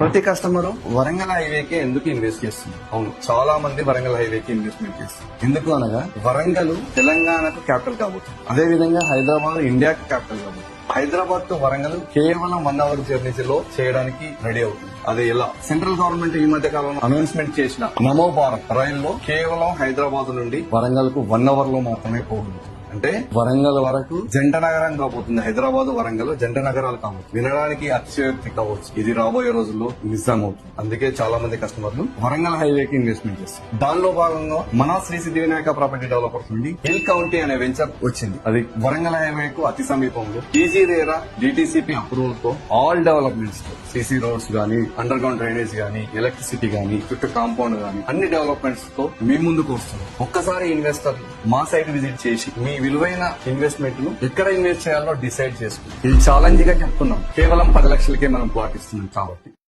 ప్రతి కస్టమర్ వరంగల్ హైవేకి ఎందుకు ఇన్వెస్ట్ చేస్తుంది? అవును, చాలా మంది వరంగల్ హైవేకి ఇన్వెస్ట్మెంట్ చేస్తారు. ఎందుకు అనగా వరంగల్ తెలంగాణకు క్యాపిటల్ కాబోతుంది, అదే విధంగా హైదరాబాద్ ఇండియాకి క్యాపిటల్ కాబోతుంది. హైదరాబాద్ టు వరంగల్ కేవలం 1 hour జర్నీలో చేయడానికి రెడీ అవుతుంది. అది ఎలా? సెంట్రల్ గవర్నమెంట్ ఈ మధ్య కాలంలో అనౌన్స్మెంట్ చేసిన నమో భారత్ రైల్లో కేవలం హైదరాబాద్ నుండి వరంగల్ కు 1 hour లో మాత్రమే పోతుంది. అంటే వరంగల్ వరకు జంట నగరం కాబోతుంది. హైదరాబాద్ వరంగల్ జంట నగరాలు కావచ్చు. వినడానికి అతిశయోక్తి కావచ్చు, ఇది రాబోయే రోజుల్లో నిజం అవుతుంది. అందుకే చాలా మంది కస్టమర్లు వరంగల్ హైవేకి ఇన్వెస్ట్మెంట్ చేస్తారు. దానిలో భాగంగా మన శ్రీ సిద్ధి వినాయక ప్రాపర్టీ డెవలపర్స్ నుండి హిల్ కౌంటీ అనే వెంచర్ వచ్చింది. అది వరంగల్ హైవేకు అతి సమీపంలో ఈజీ రేరా డిటిసిపి అప్రూవల్ తో ఆల్ డెవలప్మెంట్స్ తో సిసి రోడ్స్ గానీ, అండర్ గ్రౌండ్ డ్రైనేజ్ గానీ, ఎలక్ట్రిసిటీ గానీ, చుట్టూ కాంపౌండ్ గానీ అన్ని డెవలప్మెంట్స్ తో మీ ముందుకు వస్తుంది. ఒక్కసారి ఇన్వెస్టర్ మా సైట్ విజిట్ చేసి మీ విలువైన ఇన్వెస్ట్మెంట్ ను ఎక్కడ ఇన్వెస్ట్ చేయాలో డిసైడ్ చేసుకుంటాం. ఇది ఛాలెంజ్ గా చెప్తున్నాం. కేవలం 10 లక్షలకే మనం ప్లాట్ ఇస్తున్నాం కాబట్టి